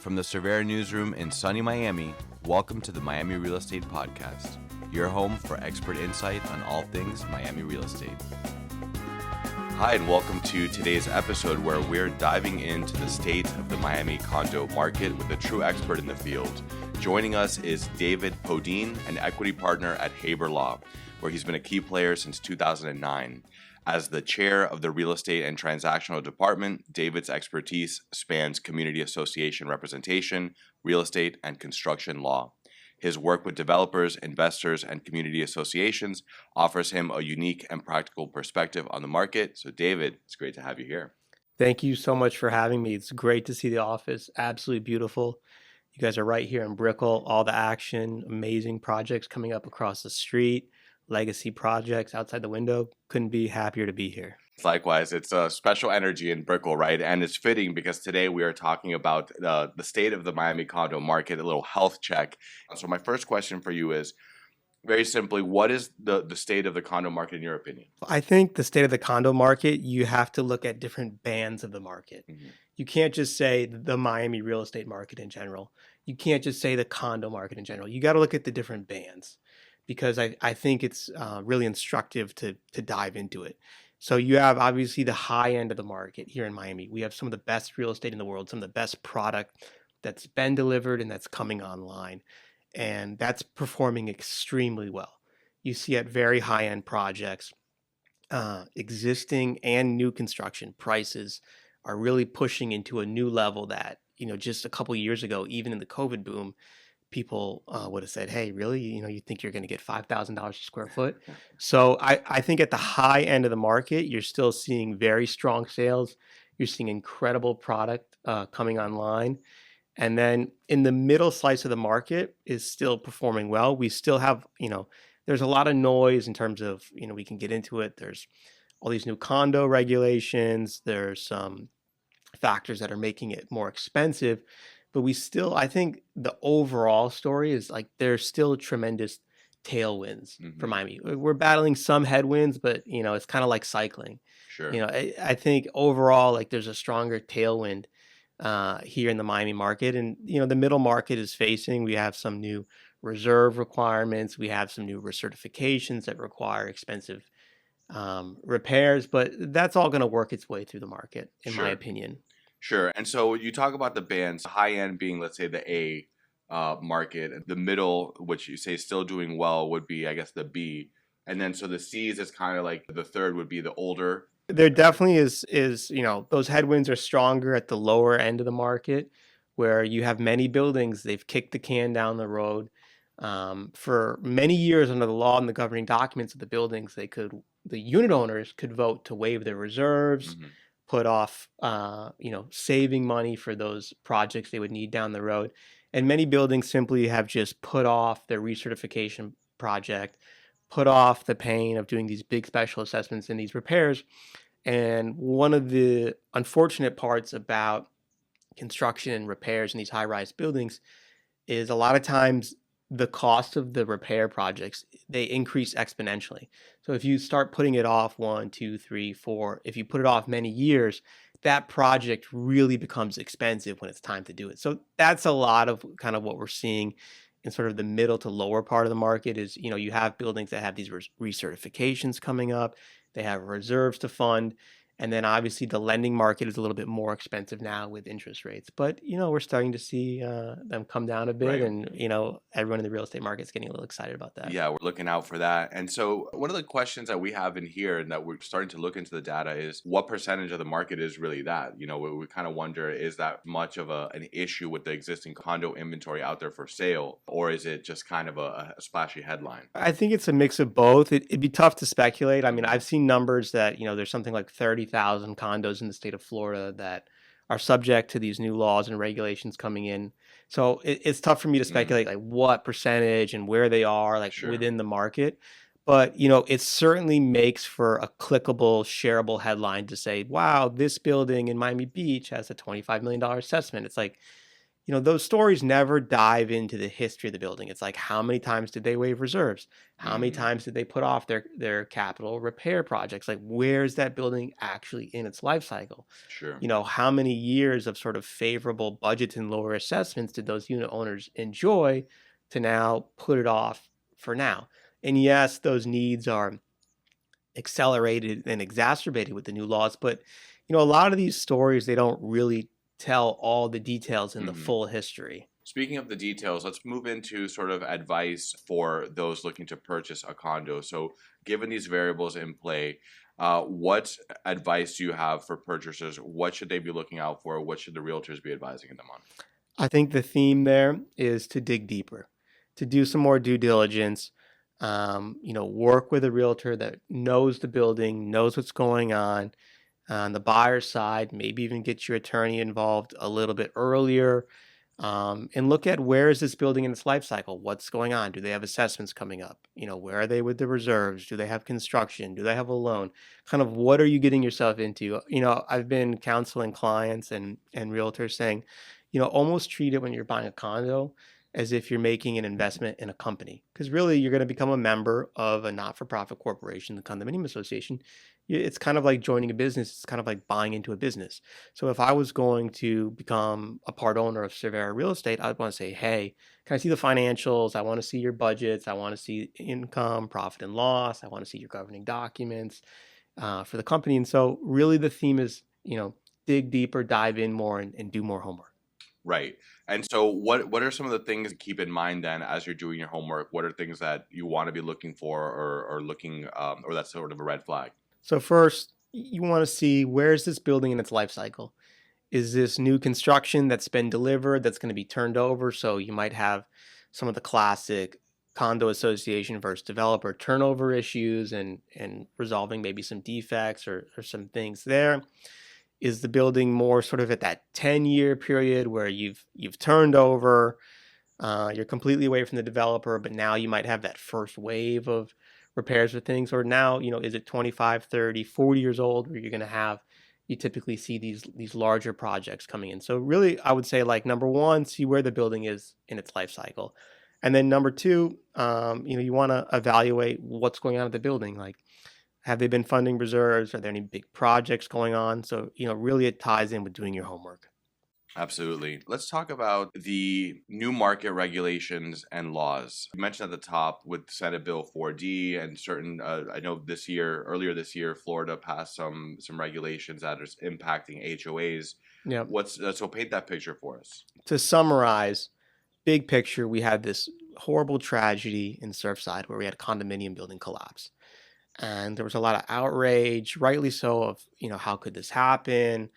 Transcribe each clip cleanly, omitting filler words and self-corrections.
From the Surveyor Newsroom in sunny Miami, welcome to the Miami Real Estate Podcast, your home for expert insight on all things Miami real estate. Hi, and welcome to today's episode where we're diving into the state of the Miami condo market with a true expert in the field. Joining us is David Podein, an equity partner at Haber Law, where he's been a key player since 2009. As the chair of the Real Estate and Transactional Department, David's expertise spans community association representation, real estate, and construction law. His work with developers, investors, and community associations offers him a unique and practical perspective on the market. So, David, it's great to have you here. Thank you so much for having me. It's great to see the office. Absolutely beautiful. You guys are right here in Brickell. All the action, amazing projects coming up across the street. Legacy projects outside the window. Couldn't be happier to be here. Likewise, it's a special energy in Brickell, right? And it's fitting because today we are talking about the state of the Miami condo market, a little health check. So my first question for you is, very simply, what is the state of the condo market in your opinion? I think the state of the condo market, you have to look at different bands of the market. Mm-hmm. You can't just say the Miami real estate market in general. You can't just say the condo market in general. You got to look at the different bands, because I think it's really instructive to dive into it. So you have obviously the high end of the market here in Miami. We have some of the best real estate in the world, some of the best product that's been delivered and that's coming online. And that's performing extremely well. You see at very high end projects, existing and new construction prices are really pushing into a new level that, just a couple of years ago, even in the COVID boom, people would have said, hey, really? You think you're going to get $5,000 a square foot? So I think at the high end of the market, you're still seeing very strong sales. You're seeing incredible product coming online. And then in the middle slice of the market is still performing well. We still have, there's a lot of noise in terms of, we can get into it. There's all these new condo regulations. There's some factors that are making it more expensive. But we still, I think the overall story is like there's still tremendous tailwinds for Miami. We're battling some headwinds, but it's kind of like cycling. Sure. I think overall, like there's a stronger tailwind here in the Miami market, and the middle market is facing. We have some new reserve requirements. We have some new recertifications that require expensive repairs, but that's all going to work its way through the market, in my opinion. Sure. And so you talk about the bands, high end being, let's say, the A market, the middle, which you say still doing well, would be, I guess, the B. And then so the C's is kind of like the third would be the older. There definitely is those headwinds are stronger at the lower end of the market, where you have many buildings, they've kicked the can down the road. For many years under the law and the governing documents of the buildings, the unit owners could vote to waive their reserves, put off, saving money for those projects they would need down the road. And many buildings simply have just put off their recertification project, put off the pain of doing these big special assessments and these repairs. And one of the unfortunate parts about construction and repairs in these high-rise buildings is a lot of times the cost of the repair projects, they increase exponentially. So if you start putting it off 1, 2, 3, 4, if you put it off many years, that project really becomes expensive when it's time to do it. So that's a lot of kind of what we're seeing in sort of the middle to lower part of the market is, you have buildings that have these recertifications coming up. They have reserves to fund. And then obviously the lending market is a little bit more expensive now with interest rates. But, we're starting to see them come down a bit. Right. And, everyone in the real estate market is getting a little excited about that. Yeah, we're looking out for that. And so one of the questions that we have in here and that we're starting to look into the data is what percentage of the market is really that? We kind of wonder, is that much of an issue with the existing condo inventory out there for sale? Or is it just kind of a splashy headline? I think it's a mix of both. It'd be tough to speculate. I mean, I've seen numbers that, there's something like 30,000 condos in the state of Florida that are subject to these new laws and regulations coming in. So it's tough for me to speculate like what percentage and where they are within the market. But, it certainly makes for a clickable, shareable headline to say, wow, this building in Miami Beach has a $25 million assessment. It's like, those stories never dive into the history of the building. It's like, how many times did they waive reserves? How many Mm, times did they put off their capital repair projects? Like, where's that building actually in its life cycle? sure. How many years of sort of favorable budgets and lower assessments did those unit owners enjoy to now put it off for now? And yes, those needs are accelerated and exacerbated with the new laws, but a lot of these stories, they don't really tell all the details in the Hmm. full history. Speaking of the details, let's move into sort of advice for those looking to purchase a condo. So, given these variables in play, what advice do you have for purchasers? What should they be looking out for? What should the realtors be advising them on? I think the theme there is to dig deeper, to do some more due diligence, work with a realtor that knows the building, knows what's going on the buyer's side, maybe even get your attorney involved a little bit earlier, and look at where is this building in its life cycle? What's going on? Do they have assessments coming up? Where are they with the reserves? Do they have construction? Do they have a loan? Kind of what are you getting yourself into? I've been counseling clients and realtors saying, almost treat it when you're buying a condo as if you're making an investment in a company. Because really, you're going to become a member of a not for profit corporation, the condominium association. It's kind of like joining a business, it's kind of like buying into a business. So if I was going to become a part owner of Cervera Real Estate, I'd want to say, hey, can I see the financials? I want to see your budgets. I want to see income, profit and loss. I want to see your governing documents for the company. And so really the theme is, dig deeper, dive in more, and do more homework. Right. And so, what are some of the things to keep in mind then as you're doing your homework? What are things that you want to be looking for, or looking, or that's sort of a red flag? So first, you want to see, where is this building in its life cycle? Is this new construction that's been delivered that's going to be turned over? So you might have some of the classic condo association versus developer turnover issues and resolving maybe some defects or some things there. Is the building more sort of at that 10-year period where you've turned over, you're completely away from the developer, but now you might have that first wave of repairs or things? Or now, is it 25, 30, 40 years old where you're going to have, you typically see these larger projects coming in. So really, I would say, like, number one, see where the building is in its life cycle. And then number two, you want to evaluate what's going on at the building. Like, have they been funding reserves? Are there any big projects going on? So, really it ties in with doing your homework. Absolutely. Let's talk about the new market regulations and laws. You mentioned at the top with Senate Bill 4D and certain. I know earlier this year, Florida passed some regulations that are impacting HOAs. Yeah. So paint that picture for us. To summarize, big picture, we had this horrible tragedy in Surfside where we had a condominium building collapse. And there was a lot of outrage, rightly so, of, how could this happen?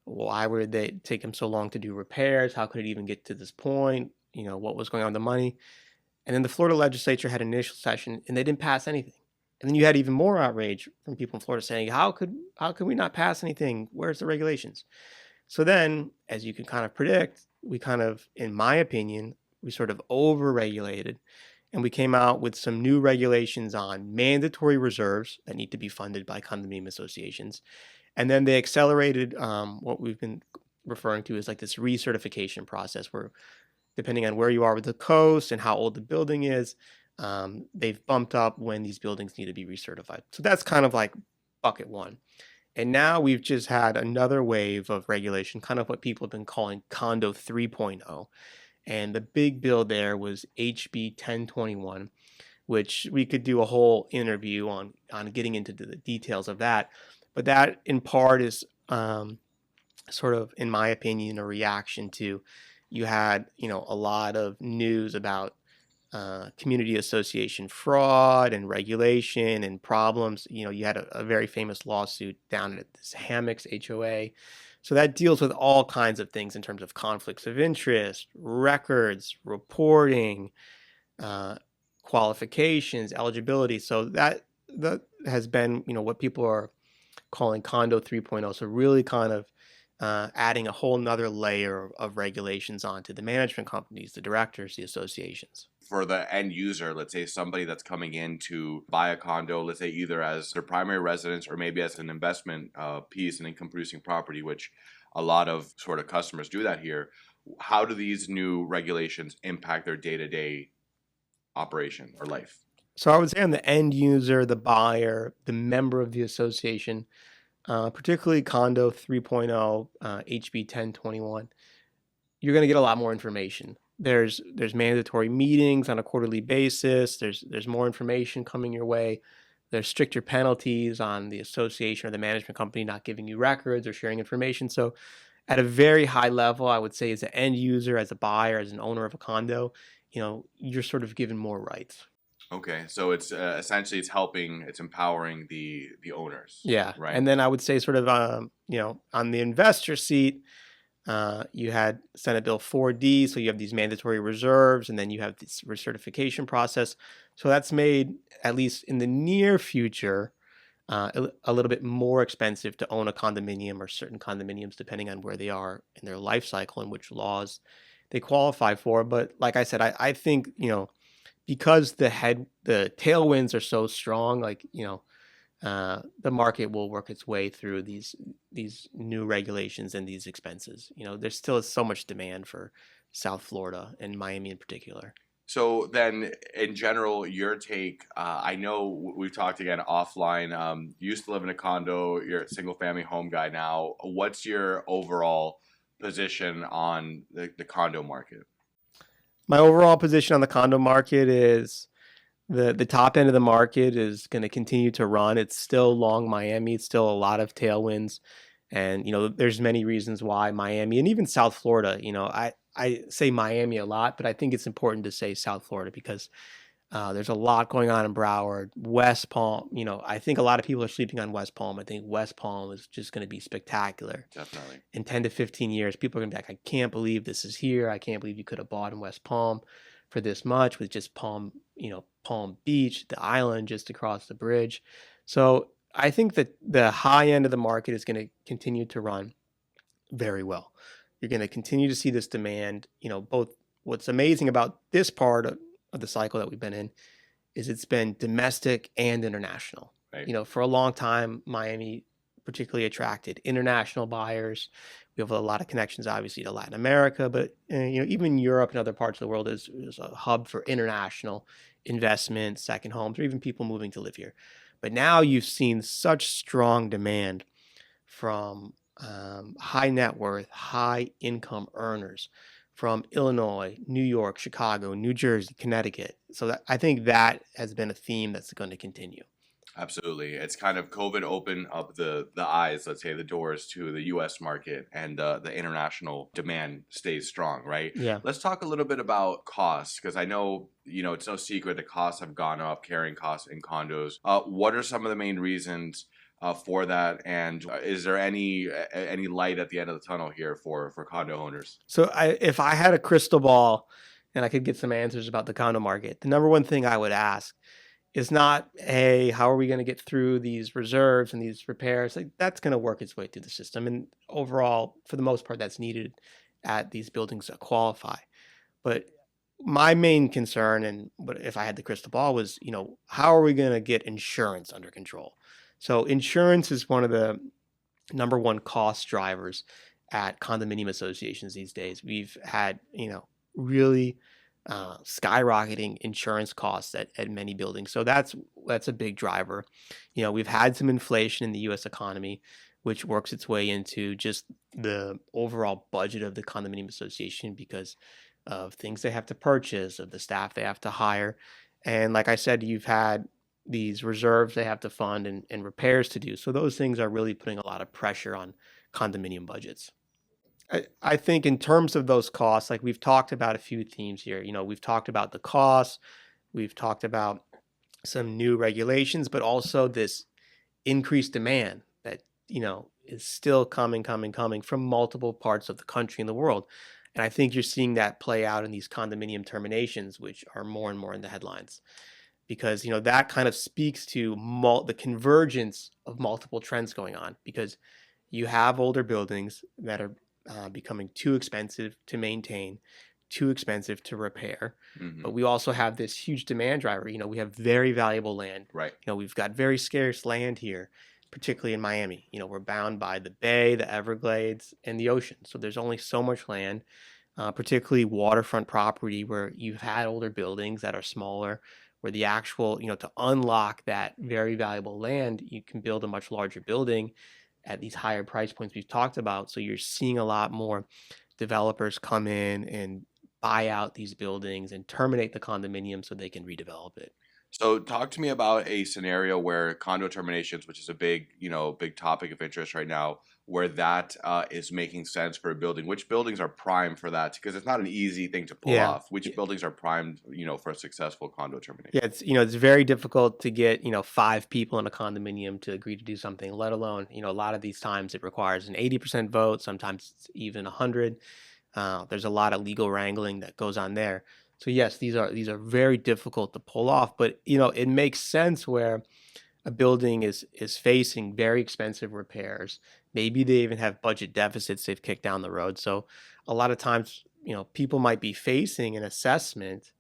Why would they take them so long to do repairs? How could it even get to this point? What was going on with the money? And then the Florida legislature had an initial session and they didn't pass anything. And then you had even more outrage from people in Florida saying, how could we not pass anything? Where's the regulations? So then, as you can kind of predict, we kind of, in my opinion, we sort of over-regulated, and we came out with some new regulations on mandatory reserves that need to be funded by condominium associations. And then they accelerated what we've been referring to as like this recertification process, where depending on where you are with the coast and how old the building is, they've bumped up when these buildings need to be recertified. So that's kind of like bucket one. And now we've just had another wave of regulation, kind of what people have been calling Condo 3.0. And the big bill there was HB 1021, which we could do a whole interview on getting into the details of that. But that, in part, is sort of, in my opinion, a reaction to, you had, a lot of news about community association fraud and regulation and problems. You had a very famous lawsuit down at this Hammocks HOA. So that deals with all kinds of things in terms of conflicts of interest, records, reporting, uh, qualifications, eligibility. So that has been, what people are calling Condo 3.0. So really kind of adding a whole nother layer of regulations onto the management companies, the directors, the associations. For the end user, let's say somebody that's coming in to buy a condo, let's say either as their primary residence or maybe as an investment piece, an income producing property, which a lot of sort of customers do that here. How do these new regulations impact their day-to-day operation or life? So I would say on the end user, the buyer, the member of the association, particularly Condo 3.0, HB 1021, you're going to get a lot more information. There's mandatory meetings on a quarterly basis. There's more information coming your way. There's stricter penalties on the association or the management company not giving you records or sharing information. So at a very high level, I would say as an end user, as a buyer, as an owner of a condo, you're sort of given more rights. Okay, so it's essentially it's helping, it's empowering the owners, Yeah. right? And then I would say sort of, on the investor seat, you had Senate Bill 4D, so you have these mandatory reserves, and then you have this recertification process. So that's made, at least in the near future, a little bit more expensive to own a condominium or certain condominiums, depending on where they are in their life cycle and which laws they qualify for. But like I said, I think, because the tailwinds are so strong, like, the market will work its way through these new regulations and these expenses. There's still so much demand for South Florida and Miami in particular. So then, in general, your take, I know we've talked again offline. You used to live in a condo, you're a single family home guy now. What's your overall position on the condo market? My overall position on the condo market is the top end of the market is going to continue to run. It's still long Miami. It's still a lot of tailwinds. And, there's many reasons why Miami and even South Florida, I say Miami a lot, but I think it's important to say South Florida because there's a lot going on in Broward, West Palm. I think a lot of people are sleeping on West Palm. I think West Palm is just going to be spectacular. Definitely. In 10 to 15 years, people are going to be like, I can't believe this is here. I can't believe you could have bought in West Palm for this much with just Palm Beach, the island just across the bridge. So I think that the high end of the market is going to continue to run very well. You're going to continue to see this demand. Both what's amazing about this part of the cycle that we've been in is it's been domestic and international. Right. For a long time, Miami particularly attracted international buyers. We have a lot of connections, obviously, to Latin America, but even Europe and other parts of the world is a hub for international investment, second homes, or even people moving to live here. But now you've seen such strong demand from high net worth, high income earners from Illinois, New York, Chicago, New Jersey, Connecticut. So I think that has been a theme that's going to continue. Absolutely. It's kind of COVID opened up the eyes, let's say the doors to the US market, and the international demand stays strong, right? Yeah. Let's talk a little bit about costs, because I know, it's no secret the costs have gone up, carrying costs in condos. What are some of the main reasons for that? And is there any light at the end of the tunnel here for condo owners? So if I had a crystal ball and I could get some answers about the condo market, the number one thing I would ask is not, hey, how are we going to get through these reserves and these repairs? Like, that's going to work its way through the system. And overall, for the most part, that's needed at these buildings that qualify. But my main concern, but if I had the crystal ball, was, how are we going to get insurance under control? So insurance is one of the number one cost drivers at condominium associations these days. We've had, really skyrocketing insurance costs at many buildings. So that's a big driver. We've had some inflation in the U.S. economy, which works its way into just the overall budget of the condominium association because of things they have to purchase, of the staff they have to hire. And like I said, you've had these reserves they have to fund and repairs to do. So those things are really putting a lot of pressure on condominium budgets. I think in terms of those costs, like we've talked about a few themes here. We've talked about the costs, we've talked about some new regulations, but also this increased demand that, is still coming from multiple parts of the country and the world. And I think you're seeing that play out in these condominium terminations, which are more and more in the headlines. Because, that kind of speaks to the convergence of multiple trends going on. Because you have older buildings that are becoming too expensive to maintain, too expensive to repair. Mm-hmm. But we also have this huge demand driver. We have very valuable land. Right. We've got very scarce land here, particularly in Miami. We're bound by the bay, the Everglades, and the ocean. So there's only so much land. particularly waterfront property where you've had older buildings that are smaller, where the actual, to unlock that very valuable land, you can build a much larger building at these higher price points we've talked about. So you're seeing a lot more developers come in and buy out these buildings and terminate the condominium so they can redevelop it. So talk to me about a scenario where condo terminations, which is a big, big topic of interest right now, where that is making sense for a building. Which buildings are primed for that? Because it's not an easy thing to pull Yeah. off. Which buildings are primed, for a successful condo termination? Yeah, it's very difficult to get, five people in a condominium to agree to do something, let alone, a lot of these times it requires an 80% vote, sometimes it's even 100. There's a lot of legal wrangling that goes on there. So yes, these are very difficult to pull off, but it makes sense where a building is facing very expensive repairs. Maybe they even have budget deficits they've kicked down the road. So a lot of times, people might be facing an assessment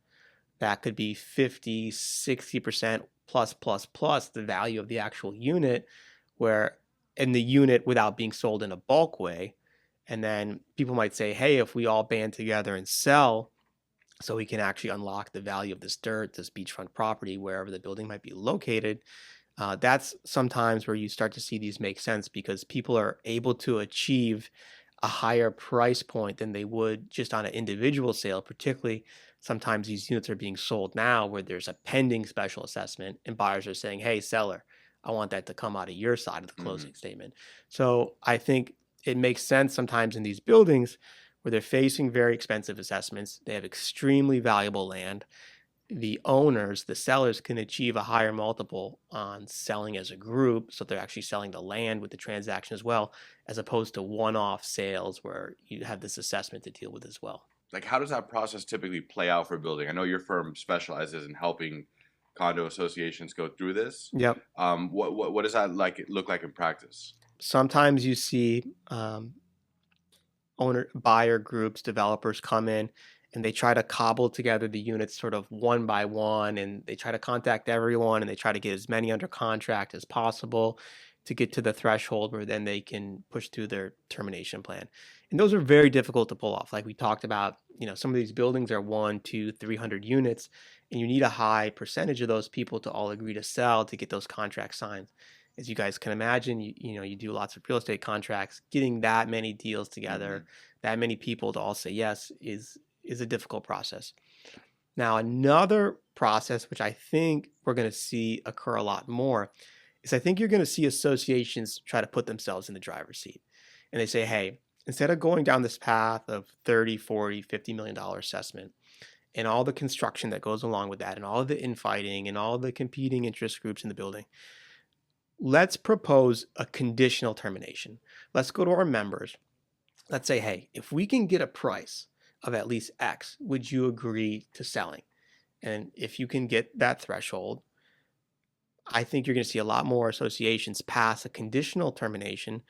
that could be 50, 60% plus the value of the actual unit, where in the unit without being sold in a bulk way. And then people might say, hey, if we all band together and sell so we can actually unlock the value of this dirt, this beachfront property, wherever the building might be located, that's sometimes where you start to see these make sense because people are able to achieve a higher price point than they would just on an individual sale. Particularly, sometimes these units are being sold now where there's a pending special assessment and buyers are saying, hey, seller, I want that to come out of your side of the Hmm. closing statement. So I think it makes sense sometimes in these buildings where they're facing very expensive assessments. They have extremely valuable land. The owners, the sellers can achieve a higher multiple on selling as a group. So they're actually selling the land with the transaction as well, as opposed to one-off sales where you have this assessment to deal with as well. Like, how does that process typically play out for a building? I know your firm specializes in helping condo associations go through this. Yep. What does that look like in practice? Sometimes you see owner buyer groups, developers come in and they try to cobble together the units sort of one by one, and they try to contact everyone and they try to get as many under contract as possible to get to the threshold where then they can push through their termination plan. And those are very difficult to pull off. Like we talked about, some of these buildings are 1, 2, 300 units, and you need a high percentage of those people to all agree to sell to get those contracts signed. As you guys can imagine, you do lots of real estate contracts. Getting that many deals Hmm. together, that many people to all say yes is a difficult process. Now, another process which I think we're going to see occur a lot more is I think you're going to see associations try to put themselves in the driver's seat. And they say, hey, instead of going down this path of 30, 40, $50 million assessment and all the construction that goes along with that and all of the infighting and all the competing interest groups in the building, let's propose a conditional termination. Let's go to our members. Let's say, hey, if we can get a price of at least X, would you agree to selling? And if you can get that threshold, I think you're going to see a lot more associations pass a conditional termination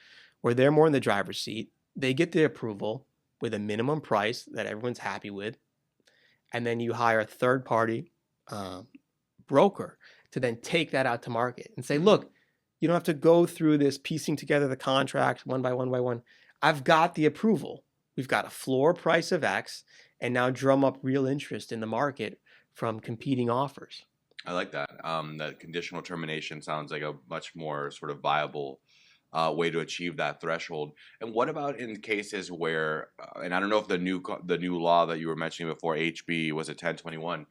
where they're more in the driver's seat. They get the approval with a minimum price that everyone's happy with. And then you hire a third party um, broker to then take that out to market and say, Hmm. look, you don't have to go through this piecing together the contracts one by one by one. I've got the approval. We've got a floor price of X, and now drum up real interest in the market from competing offers. I like that. That conditional termination sounds like a much more sort of viable way to achieve that threshold. And what about in cases where, and I don't know if the new law that you were mentioning before, HB was it 1021,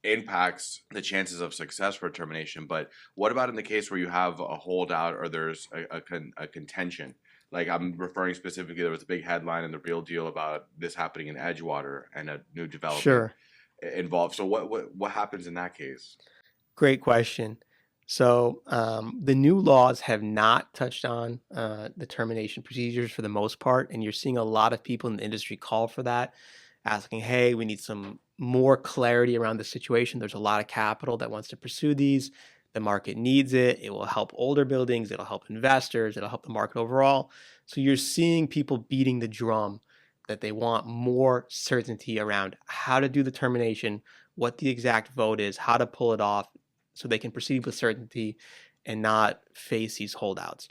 impacts the chances of success for termination. But what about in the case where you have a holdout or there's a contention? Like I'm referring specifically, there was a big headline in the Real Deal about this happening in Edgewater and a new development Sure. involved. So what happens in that case? Great question. So the new laws have not touched on the termination procedures for the most part, and you're seeing a lot of people in the industry call for that, asking, "Hey, we need some more clarity around the situation." There's a lot of capital that wants to pursue these. The market needs it. It will help older buildings. It'll help investors. It'll help the market overall. So you're seeing people beating the drum that they want more certainty around how to do the termination, what the exact vote is, how to pull it off, so they can proceed with certainty and not face these holdouts.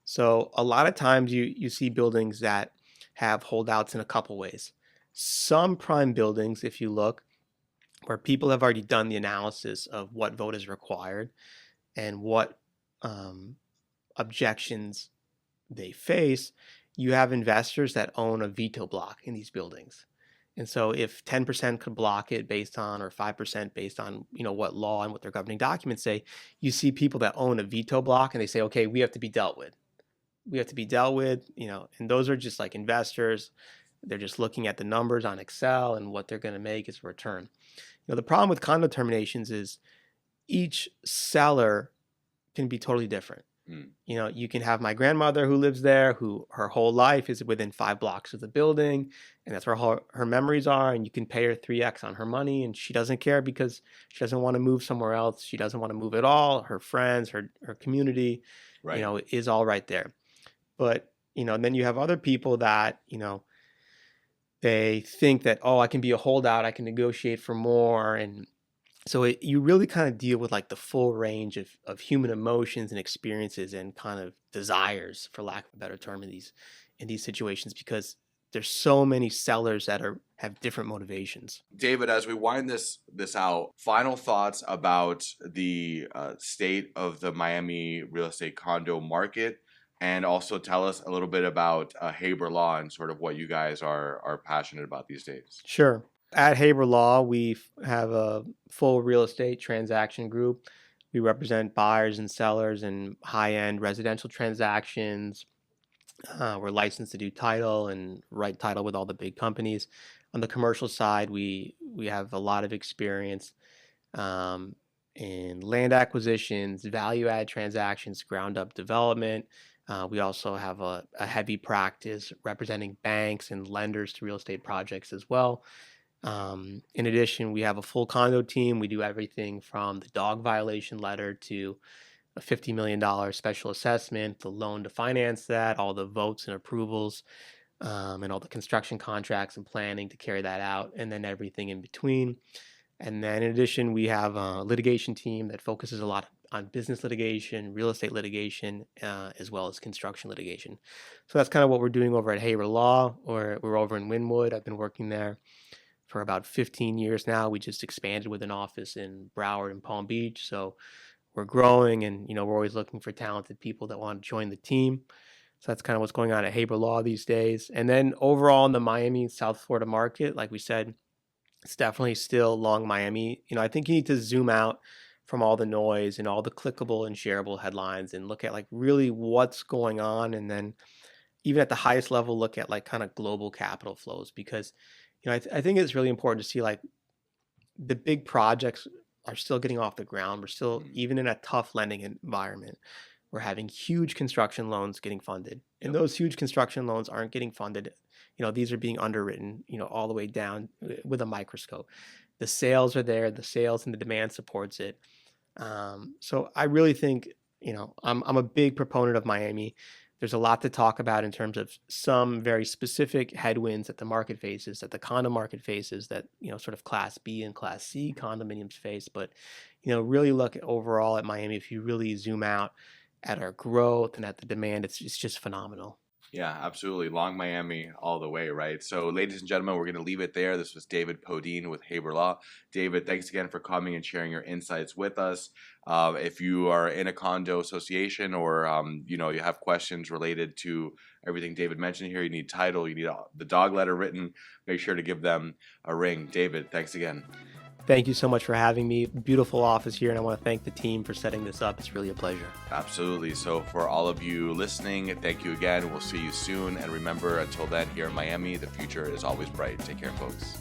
So a lot of times you see buildings that have holdouts in a couple ways. Some prime buildings, if you look, where people have already done the analysis of what vote is required and what um, objections they face, you have investors that own a veto block in these buildings. And so if 10% could block it based on, or 5% based on, what law and what their governing documents say, you see people that own a veto block and they say, okay, we have to be dealt with. We have to be dealt with, and those are just like investors. They're just looking at the numbers on Excel and what they're going to make as a return. The problem with condo terminations is each seller can be totally different. You can have my grandmother who lives there, who her whole life is within 5 blocks of the building, and that's where her memories are, and you can pay her 3x on her money, and she doesn't care because she doesn't want to move somewhere else. She doesn't want to move at all. Her friends, her community, Right. Is all right there. But, then you have other people that, they think that, oh, I can be a holdout, I can negotiate for more. And so you really kind of deal with like the full range of human emotions and experiences and kind of desires, for lack of a better term, in these situations, because there's so many sellers that have different motivations. David, as we wind this out, final thoughts about the state of the Miami real estate condo market, and also tell us a little bit about Haber Law and sort of what you guys are passionate about these days. Sure. At Haber Law, we have a full real estate transaction group. We represent buyers and sellers in high-end residential transactions. We're licensed to do title and write title with all the big companies. On the commercial side, we have a lot of experience in land acquisitions, value-add transactions, ground-up development. We also have a heavy practice representing banks and lenders to real estate projects as well. In addition, we have a full condo team. We do everything from the dog violation letter to a $50 million special assessment, the loan to finance that, all the votes and approvals, and all the construction contracts and planning to carry that out, and then everything in between. And then in addition, we have a litigation team that focuses a lot on business litigation, real estate litigation, as well as construction litigation. So that's kind of what we're doing over at Haber Law, or we're over in Wynwood. I've been working there for about 15 years now. We just expanded with an office in Broward and Palm Beach. So we're growing, and we're always looking for talented people that want to join the team. So that's kind of what's going on at Haber Law these days. And then overall in the Miami, South Florida market, like we said, it's definitely still long Miami. I think you need to zoom out from all the noise and all the clickable and shareable headlines and look at like really what's going on. And then even at the highest level, look at like kind of global capital flows, because, I think it's really important to see like the big projects are still getting off the ground. We're still, even in a tough lending environment, we're having huge construction loans getting funded. And those huge construction loans aren't getting funded. These are being underwritten, all the way down with a microscope. The sales are there, the sales and the demand supports it. So I really think, I'm a big proponent of Miami. There's a lot to talk about in terms of some very specific headwinds that the market faces, that the condo market faces, that, sort of Class B and Class C condominiums face. But, really look overall at Miami. If you really zoom out at our growth and at the demand, it's just phenomenal. Yeah, absolutely. Long Miami all the way, right? So, ladies and gentlemen, we're going to leave it there. This was David Podein with Haber Law. David, thanks again for coming and sharing your insights with us. If you are in a condo association, or you have questions related to everything David mentioned here, you need title, you need the dog letter written, make sure to give them a ring. David, thanks again. Thank you so much for having me. Beautiful office here, and I want to thank the team for setting this up. It's really a pleasure. Absolutely. So for all of you listening, thank you again. We'll see you soon. And remember, until then, here in Miami, the future is always bright. Take care, folks.